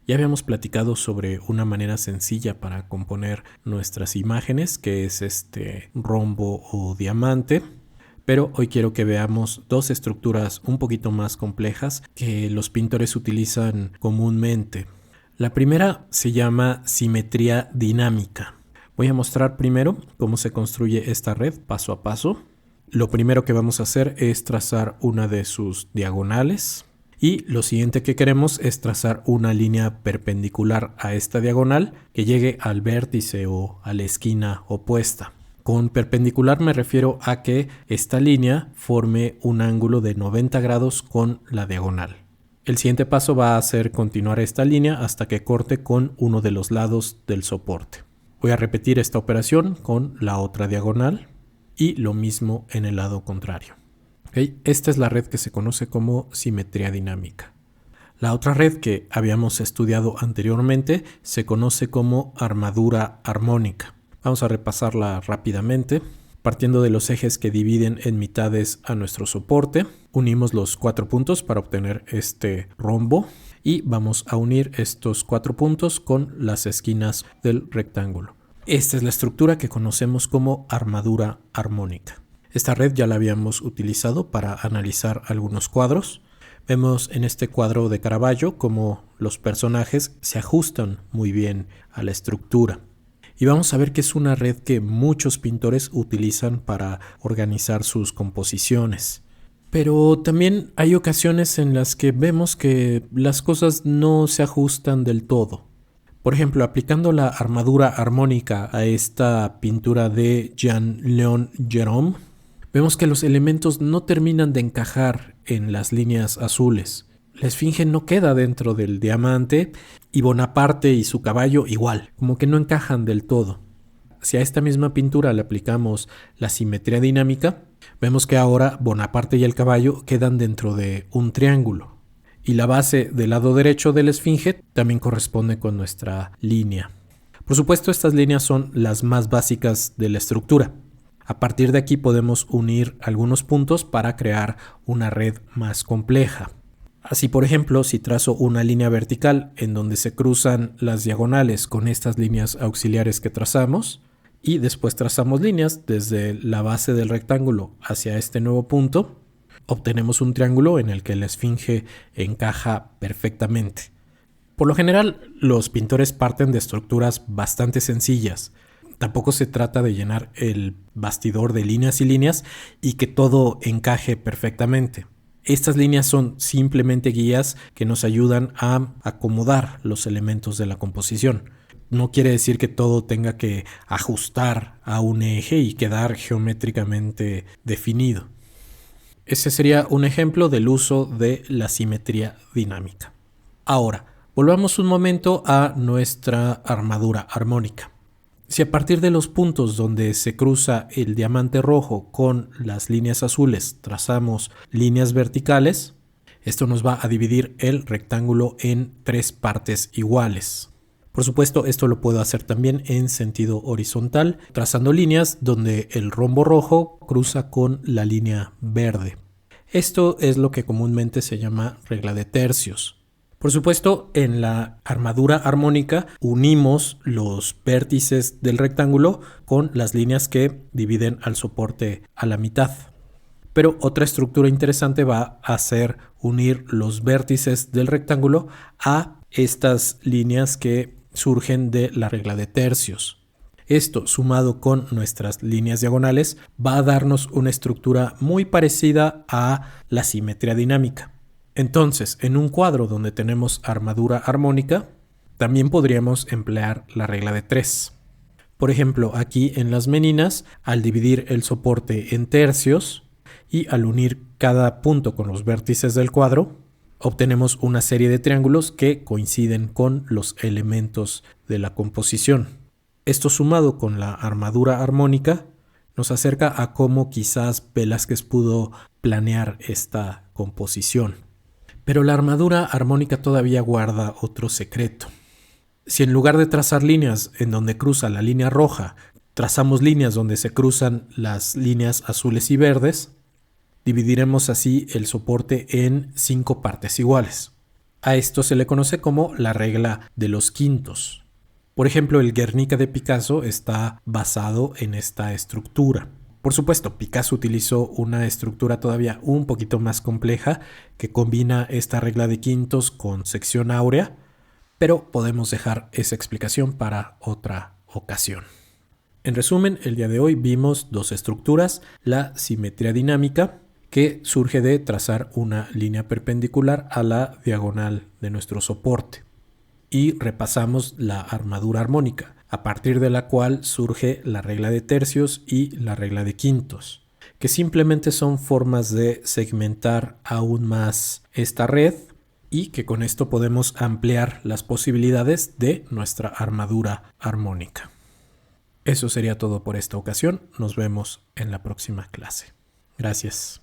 Ya habíamos platicado sobre una manera sencilla para componer nuestras imágenes, que es este rombo o diamante. Pero hoy quiero que veamos dos estructuras un poquito más complejas que los pintores utilizan comúnmente. La primera se llama simetría dinámica. Voy a mostrar primero cómo se construye esta red paso a paso. Lo primero que vamos a hacer es trazar una de sus diagonales. Y lo siguiente que queremos es trazar una línea perpendicular a esta diagonal que llegue al vértice o a la esquina opuesta. Con perpendicular me refiero a que esta línea forme un ángulo de 90 grados con la diagonal. El siguiente paso va a ser continuar esta línea hasta que corte con uno de los lados del soporte. Voy a repetir esta operación con la otra diagonal y lo mismo en el lado contrario. ¿Okay? Esta es la red que se conoce como simetría dinámica. La otra red que habíamos estudiado anteriormente se conoce como armadura armónica. Vamos a repasarla rápidamente. Partiendo de los ejes que dividen en mitades a nuestro soporte, unimos los 4 puntos para obtener este rombo y vamos a unir estos 4 puntos con las esquinas del rectángulo. Esta es la estructura que conocemos como armadura armónica. Esta red ya la habíamos utilizado para analizar algunos cuadros. Vemos en este cuadro de Caravaggio cómo los personajes se ajustan muy bien a la estructura. Y vamos a ver que es una red que muchos pintores utilizan para organizar sus composiciones. Pero también hay ocasiones en las que vemos que las cosas no se ajustan del todo. Por ejemplo, aplicando la armadura armónica a esta pintura de Jean-Léon Gérôme, vemos que los elementos no terminan de encajar en las líneas azules. La esfinge no queda dentro del diamante y Bonaparte y su caballo igual, como que no encajan del todo. Si a esta misma pintura le aplicamos la simetría dinámica, vemos que ahora Bonaparte y el caballo quedan dentro de un triángulo. Y la base del lado derecho de la esfinge también corresponde con nuestra línea. Por supuesto, estas líneas son las más básicas de la estructura. A partir de aquí podemos unir algunos puntos para crear una red más compleja. Así, por ejemplo, si trazo una línea vertical en donde se cruzan las diagonales con estas líneas auxiliares que trazamos y después trazamos líneas desde la base del rectángulo hacia este nuevo punto, obtenemos un triángulo en el que la esfinge encaja perfectamente. Por lo general, los pintores parten de estructuras bastante sencillas. Tampoco se trata de llenar el bastidor de líneas y líneas y que todo encaje perfectamente. Estas líneas son simplemente guías que nos ayudan a acomodar los elementos de la composición. No quiere decir que todo tenga que ajustar a un eje y quedar geométricamente definido. Ese sería un ejemplo del uso de la simetría dinámica. Ahora, volvamos un momento a nuestra armadura armónica. Si a partir de los puntos donde se cruza el diamante rojo con las líneas azules trazamos líneas verticales, esto nos va a dividir el rectángulo en 3 partes iguales. Por supuesto, esto lo puedo hacer también en sentido horizontal, trazando líneas donde el rombo rojo cruza con la línea verde. Esto es lo que comúnmente se llama regla de tercios. Por supuesto, en la armadura armónica unimos los vértices del rectángulo con las líneas que dividen al soporte a la mitad. Pero otra estructura interesante va a ser unir los vértices del rectángulo a estas líneas que surgen de la regla de tercios. Esto, sumado con nuestras líneas diagonales, va a darnos una estructura muy parecida a la simetría dinámica. Entonces, en un cuadro donde tenemos armadura armónica, también podríamos emplear la regla de 3. Por ejemplo, aquí en las meninas, al dividir el soporte en tercios y al unir cada punto con los vértices del cuadro, obtenemos una serie de triángulos que coinciden con los elementos de la composición. Esto sumado con la armadura armónica nos acerca a cómo quizás Velázquez pudo planear esta composición. Pero la armadura armónica todavía guarda otro secreto. Si en lugar de trazar líneas en donde cruza la línea roja, trazamos líneas donde se cruzan las líneas azules y verdes, dividiremos así el soporte en 5 partes iguales. A esto se le conoce como la regla de los quintos. Por ejemplo, el Guernica de Picasso está basado en esta estructura. Por supuesto, Picasso utilizó una estructura todavía un poquito más compleja que combina esta regla de quintos con sección áurea, pero podemos dejar esa explicación para otra ocasión. En resumen, el día de hoy vimos dos estructuras: la simetría dinámica, que surge de trazar una línea perpendicular a la diagonal de nuestro soporte, y repasamos la armadura armónica, a partir de la cual surge la regla de tercios y la regla de quintos, que simplemente son formas de segmentar aún más esta red y que con esto podemos ampliar las posibilidades de nuestra armadura armónica. Eso sería todo por esta ocasión. Nos vemos en la próxima clase. Gracias.